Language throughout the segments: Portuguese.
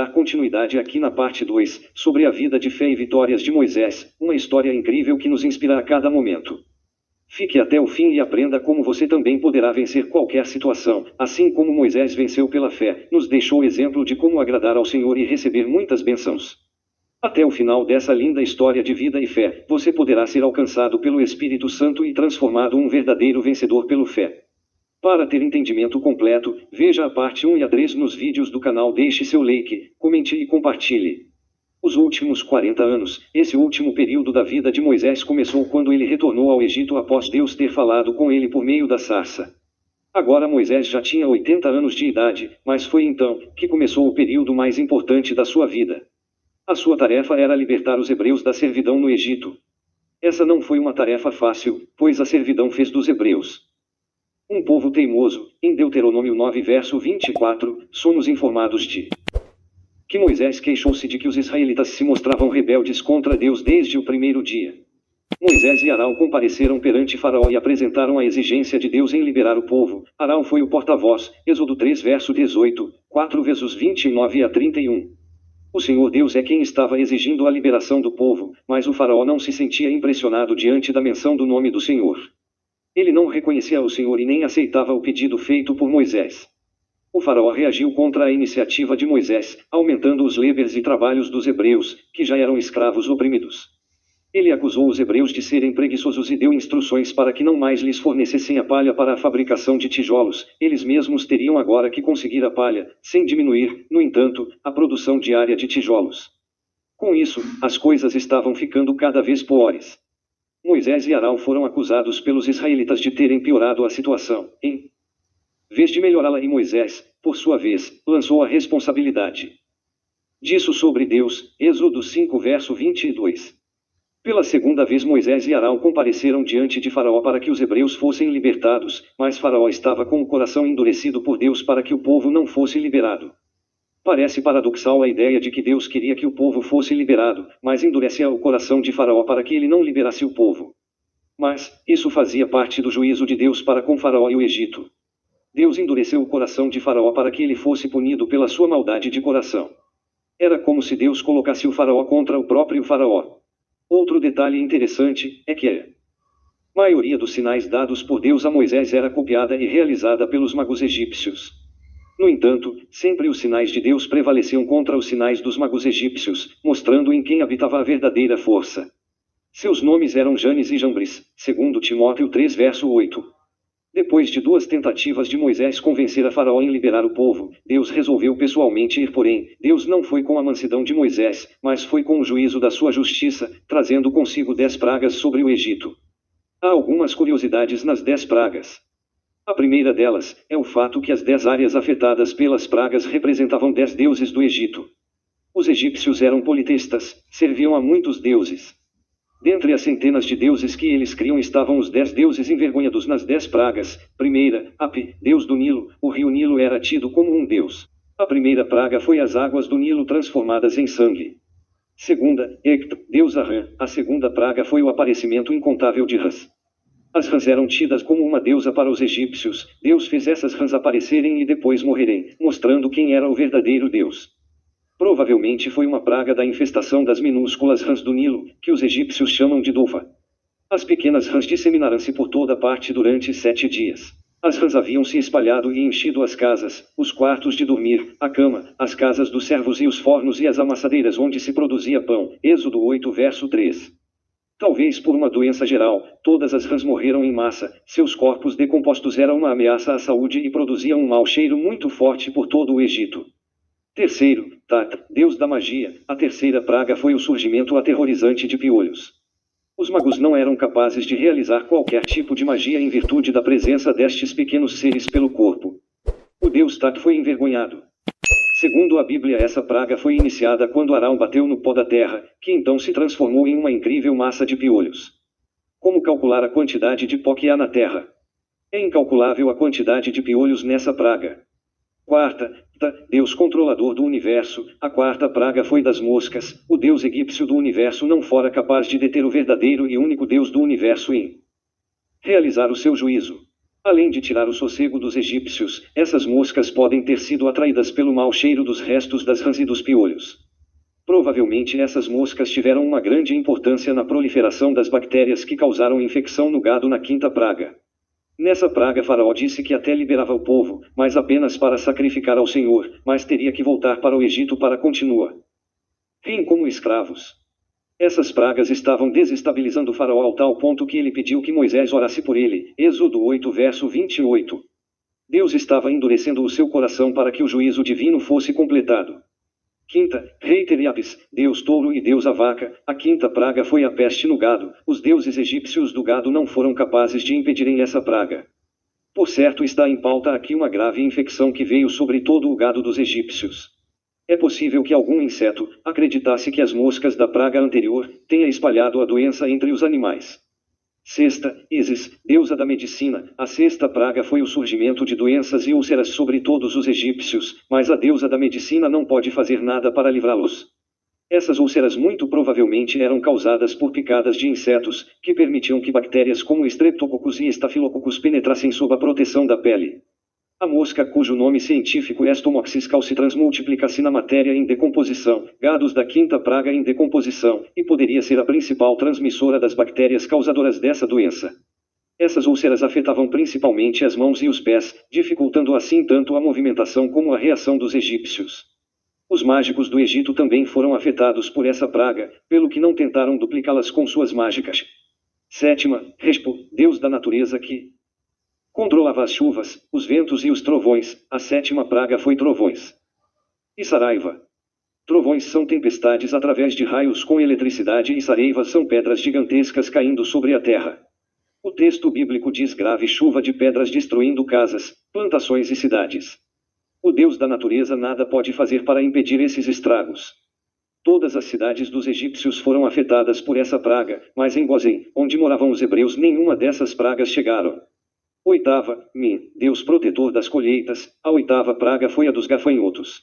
dar continuidade aqui na parte 2, sobre a vida de fé e vitórias de Moisés, uma história incrível que nos inspira a cada momento. Fique até o fim e aprenda como você também poderá vencer qualquer situação, assim como Moisés venceu pela fé, nos deixou exemplo de como agradar ao Senhor e receber muitas bênçãos. Até o final dessa linda história de vida e fé, você poderá ser alcançado pelo Espírito Santo e transformado um verdadeiro vencedor pela fé. Para ter entendimento completo, veja a parte 1 e a 3 nos vídeos do canal. Deixe seu like, comente e compartilhe. Os últimos 40 anos, esse último período da vida de Moisés começou quando ele retornou ao Egito após Deus ter falado com ele por meio da sarça. Agora Moisés já tinha 80 anos de idade, mas foi então que começou o período mais importante da sua vida. A sua tarefa era libertar os hebreus da servidão no Egito. Essa não foi uma tarefa fácil, pois a servidão fez dos hebreus um povo teimoso. Em Deuteronômio 9 verso 24, somos informados de que Moisés queixou-se de que os israelitas se mostravam rebeldes contra Deus desde o primeiro dia. Moisés e Arão compareceram perante Faraó e apresentaram a exigência de Deus em liberar o povo. Arão foi o porta-voz, Êxodo 3 verso 18, 4 versos 29 a 31. O Senhor Deus é quem estava exigindo a liberação do povo, mas o Faraó não se sentia impressionado diante da menção do nome do Senhor. Ele não reconhecia o Senhor e nem aceitava o pedido feito por Moisés. O Faraó reagiu contra a iniciativa de Moisés, aumentando os leves e trabalhos dos hebreus, que já eram escravos oprimidos. Ele acusou os hebreus de serem preguiçosos e deu instruções para que não mais lhes fornecessem a palha para a fabricação de tijolos. Eles mesmos teriam agora que conseguir a palha, sem diminuir, no entanto, a produção diária de tijolos. Com isso, as coisas estavam ficando cada vez piores. Moisés e Arão foram acusados pelos israelitas de terem piorado a situação, em vez de melhorá-la, e Moisés, por sua vez, lançou a responsabilidade disso sobre Deus. Êxodo 5 verso 22. Pela segunda vez Moisés e Arão compareceram diante de Faraó para que os hebreus fossem libertados, mas Faraó estava com o coração endurecido por Deus para que o povo não fosse liberado. Parece paradoxal a ideia de que Deus queria que o povo fosse liberado, mas endurecia o coração de Faraó para que ele não liberasse o povo. Mas, isso fazia parte do juízo de Deus para com Faraó e o Egito. Deus endureceu o coração de Faraó para que ele fosse punido pela sua maldade de coração. Era como se Deus colocasse o Faraó contra o próprio Faraó. Outro detalhe interessante é que a maioria dos sinais dados por Deus a Moisés era copiada e realizada pelos magos egípcios. No entanto, sempre os sinais de Deus prevaleciam contra os sinais dos magos egípcios, mostrando em quem habitava a verdadeira força. Seus nomes eram Janes e Jambres, segundo Timóteo 3 verso 8. Depois de 2 tentativas de Moisés convencer a Faraó em liberar o povo, Deus resolveu pessoalmente ir. Porém, Deus não foi com a mansidão de Moisés, mas foi com o juízo da sua justiça, trazendo consigo 10 pragas sobre o Egito. Há algumas curiosidades nas 10 pragas. A primeira delas é o fato que as 10 áreas afetadas pelas pragas representavam 10 deuses do Egito. Os egípcios eram politeístas, serviam a muitos deuses. Dentre as centenas de deuses que eles criam estavam os 10 deuses envergonhados nas 10 pragas. Primeira, Ap, deus do Nilo. O rio Nilo era tido como um deus. A primeira praga foi as águas do Nilo transformadas em sangue. Segunda, Ect, deusa Rã. A segunda praga foi o aparecimento incontável de rãs. As rãs eram tidas como uma deusa para os egípcios. Deus fez essas rãs aparecerem e depois morrerem, mostrando quem era o verdadeiro Deus. Provavelmente foi uma praga da infestação das minúsculas rãs do Nilo, que os egípcios chamam de Dofa. As pequenas rãs disseminaram-se por toda parte durante 7 dias. As rãs haviam se espalhado e enchido as casas, os quartos de dormir, a cama, as casas dos servos e os fornos e as amassadeiras onde se produzia pão. Êxodo 8 verso 3. Talvez por uma doença geral, todas as rãs morreram em massa. Seus corpos decompostos eram uma ameaça à saúde e produziam um mau cheiro muito forte por todo o Egito. Terceiro, Tat, deus da magia. A terceira praga foi o surgimento aterrorizante de piolhos. Os magos não eram capazes de realizar qualquer tipo de magia em virtude da presença destes pequenos seres pelo corpo. O deus Tat foi envergonhado. Segundo a Bíblia, essa praga foi iniciada quando Arão bateu no pó da terra, que então se transformou em uma incrível massa de piolhos. Como calcular a quantidade de pó que há na terra? É incalculável a quantidade de piolhos nessa praga. Quarta, Deus controlador do universo. A quarta praga foi das moscas. O deus egípcio do universo não fora capaz de deter o verdadeiro e único Deus do universo em realizar o seu juízo. Além de tirar o sossego dos egípcios, essas moscas podem ter sido atraídas pelo mau cheiro dos restos das rãs e dos piolhos. Provavelmente essas moscas tiveram uma grande importância na proliferação das bactérias que causaram infecção no gado na quinta praga. Nessa praga Faraó disse que até liberava o povo, mas apenas para sacrificar ao Senhor, mas teria que voltar para o Egito para continuar. Riem como escravos. Essas pragas estavam desestabilizando o Faraó ao tal ponto que ele pediu que Moisés orasse por ele. Êxodo 8 verso 28. Deus estava endurecendo o seu coração para que o juízo divino fosse completado. Quinta, Reiter e Apis, Deus touro e Deus a vaca. A quinta praga foi a peste no gado. Os deuses egípcios do gado não foram capazes de impedirem essa praga. Por certo, está em pauta aqui uma grave infecção que veio sobre todo o gado dos egípcios. É possível que algum inseto acreditasse que as moscas da praga anterior tenha espalhado a doença entre os animais. Sexta, Ísis, deusa da medicina. A sexta praga foi o surgimento de doenças e úlceras sobre todos os egípcios, mas a deusa da medicina não pode fazer nada para livrá-los. Essas úlceras muito provavelmente eram causadas por picadas de insetos, que permitiam que bactérias como Streptococcus e Staphylococcus penetrassem sob a proteção da pele. A mosca, cujo nome científico é Stomoxys calcitrans, multiplica-se na matéria em decomposição, gados da quinta praga em decomposição, e poderia ser a principal transmissora das bactérias causadoras dessa doença. Essas úlceras afetavam principalmente as mãos e os pés, dificultando assim tanto a movimentação como a reação dos egípcios. Os mágicos do Egito também foram afetados por essa praga, pelo que não tentaram duplicá-las com suas mágicas. Sétima, Respo, deus da natureza que controlava as chuvas, os ventos e os trovões. A sétima praga foi trovões. E Saraiva. Trovões são tempestades através de raios com eletricidade e sareivas são pedras gigantescas caindo sobre a terra. O texto bíblico diz grave chuva de pedras destruindo casas, plantações e cidades. O Deus da natureza nada pode fazer para impedir esses estragos. Todas as cidades dos egípcios foram afetadas por essa praga, mas em Gozém, onde moravam os hebreus, nenhuma dessas pragas chegaram. Oitava, Deus protetor das colheitas. A oitava praga foi a dos gafanhotos.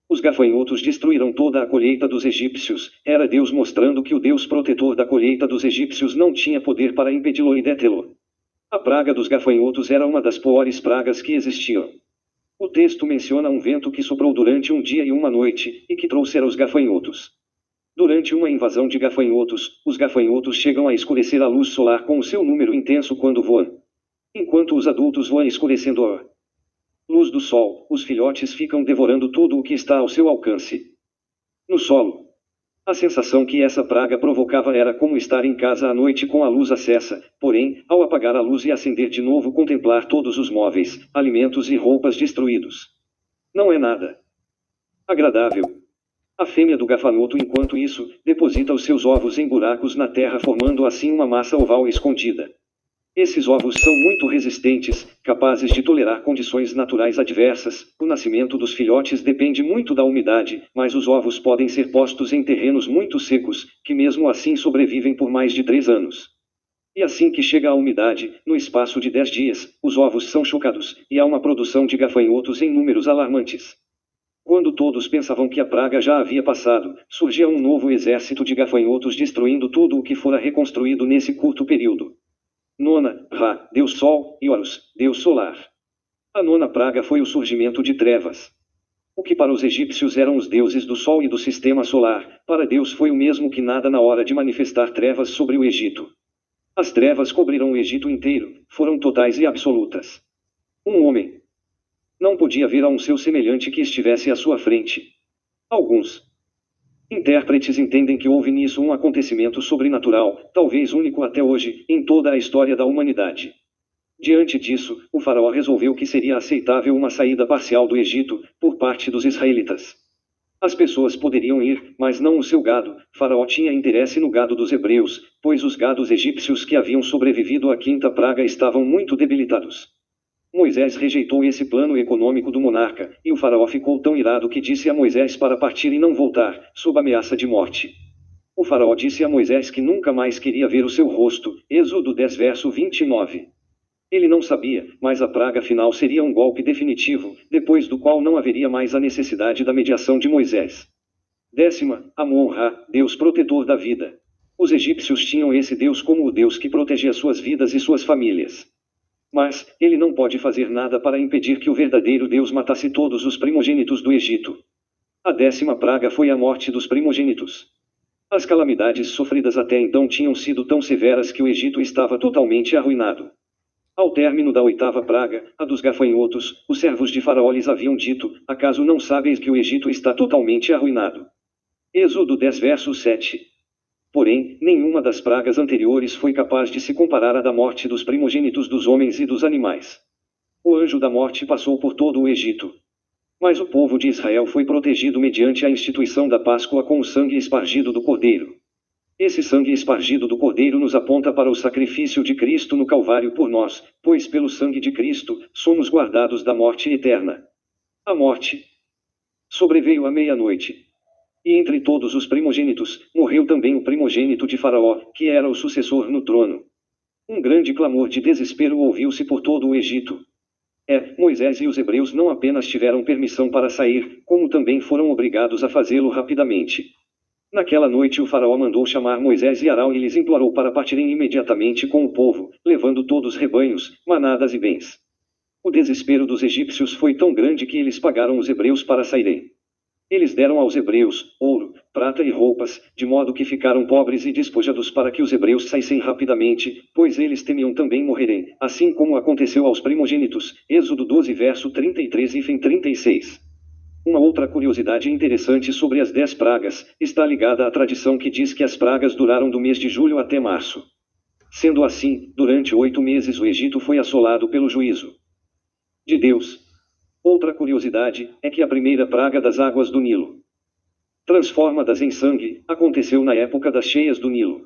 Os gafanhotos destruíram toda a colheita dos egípcios. Era Deus mostrando que o Deus protetor da colheita dos egípcios não tinha poder para impedi-lo e detê-lo. A praga dos gafanhotos era uma das piores pragas que existiam. O texto menciona um vento que soprou durante um dia e uma noite, e que trouxera os gafanhotos. Durante uma invasão de gafanhotos, os gafanhotos chegam a escurecer a luz solar com o seu número intenso quando voam. Enquanto os adultos voam escurecendo a luz do sol, os filhotes ficam devorando tudo o que está ao seu alcance. No solo. A sensação que essa praga provocava era como estar em casa à noite com a luz acesa, porém, ao apagar a luz e acender de novo, contemplar todos os móveis, alimentos e roupas destruídos. Não é nada agradável. A fêmea do gafanhoto, enquanto isso, deposita os seus ovos em buracos na terra, formando assim uma massa oval escondida. Esses ovos são muito resistentes, capazes de tolerar condições naturais adversas. O nascimento dos filhotes depende muito da umidade, mas os ovos podem ser postos em terrenos muito secos, que mesmo assim sobrevivem por mais de 3 anos. E assim que chega a umidade, no espaço de 10 dias, os ovos são chocados, e há uma produção de gafanhotos em números alarmantes. Quando todos pensavam que a praga já havia passado, surgia um novo exército de gafanhotos destruindo tudo o que fora reconstruído nesse curto período. Nona, Ra, Deus Sol, e Horus, Deus Solar. A nona praga foi o surgimento de trevas. O que para os egípcios eram os deuses do Sol e do sistema solar, para Deus foi o mesmo que nada na hora de manifestar trevas sobre o Egito. As trevas cobriram o Egito inteiro, foram totais e absolutas. Um homem não podia ver a um seu semelhante que estivesse à sua frente. Alguns intérpretes entendem que houve nisso um acontecimento sobrenatural, talvez único até hoje, em toda a história da humanidade. Diante disso, o faraó resolveu que seria aceitável uma saída parcial do Egito, por parte dos israelitas. As pessoas poderiam ir, mas não o seu gado. Faraó tinha interesse no gado dos hebreus, pois os gados egípcios que haviam sobrevivido à quinta praga estavam muito debilitados. Moisés rejeitou esse plano econômico do monarca, e o faraó ficou tão irado que disse a Moisés para partir e não voltar, sob ameaça de morte. O faraó disse a Moisés que nunca mais queria ver o seu rosto. Êxodo 10 verso 29. Ele não sabia, mas a praga final seria um golpe definitivo, depois do qual não haveria mais a necessidade da mediação de Moisés. 10ª, Amon-Ra, Deus protetor da vida. Os egípcios tinham esse Deus como o Deus que protegia suas vidas e suas famílias. Mas, ele não pode fazer nada para impedir que o verdadeiro Deus matasse todos os primogênitos do Egito. A 10ª praga foi a morte dos primogênitos. As calamidades sofridas até então tinham sido tão severas que o Egito estava totalmente arruinado. Ao término da 8ª praga, a dos gafanhotos, os servos de Faraó lhes haviam dito: acaso não sabeis que o Egito está totalmente arruinado? Êxodo 10 verso 7. Porém, nenhuma das pragas anteriores foi capaz de se comparar à da morte dos primogênitos dos homens e dos animais. O anjo da morte passou por todo o Egito. Mas o povo de Israel foi protegido mediante a instituição da Páscoa com o sangue espargido do Cordeiro. Esse sangue espargido do Cordeiro nos aponta para o sacrifício de Cristo no Calvário por nós, pois pelo sangue de Cristo, somos guardados da morte eterna. A morte sobreveio à meia-noite. E entre todos os primogênitos, morreu também o primogênito de Faraó, que era o sucessor no trono. Um grande clamor de desespero ouviu-se por todo o Egito. Moisés e os hebreus não apenas tiveram permissão para sair, como também foram obrigados a fazê-lo rapidamente. Naquela noite o faraó mandou chamar Moisés e Arão e lhes implorou para partirem imediatamente com o povo, levando todos rebanhos, manadas e bens. O desespero dos egípcios foi tão grande que eles pagaram os hebreus para saírem. Eles deram aos hebreus ouro, prata e roupas, de modo que ficaram pobres e despojados para que os hebreus saíssem rapidamente, pois eles temiam também morrerem, assim como aconteceu aos primogênitos. Êxodo 12 verso 33 e fim 36. Uma outra curiosidade interessante sobre as 10 pragas, está ligada à tradição que diz que as pragas duraram do mês de julho até março. Sendo assim, durante 8 meses o Egito foi assolado pelo juízo de Deus. Outra curiosidade, é que a primeira praga das águas do Nilo, transformadas em sangue, aconteceu na época das cheias do Nilo.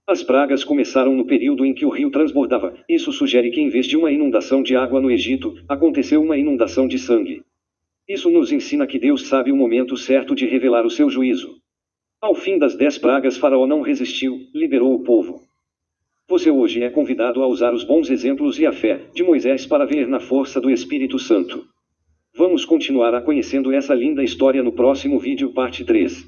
As pragas começaram no período em que o rio transbordava. Isso sugere que em vez de uma inundação de água no Egito, aconteceu uma inundação de sangue. Isso nos ensina que Deus sabe o momento certo de revelar o seu juízo. Ao fim das 10 pragas, Faraó não resistiu, liberou o povo. Você hoje é convidado a usar os bons exemplos e a fé de Moisés para ver na força do Espírito Santo. Vamos continuar conhecendo essa linda história no próximo vídeo, parte 3.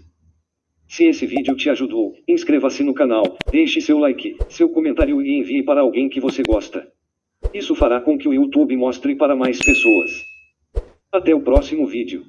Se esse vídeo te ajudou, inscreva-se no canal, deixe seu like, seu comentário e envie para alguém que você gosta. Isso fará com que o YouTube mostre para mais pessoas. Até o próximo vídeo.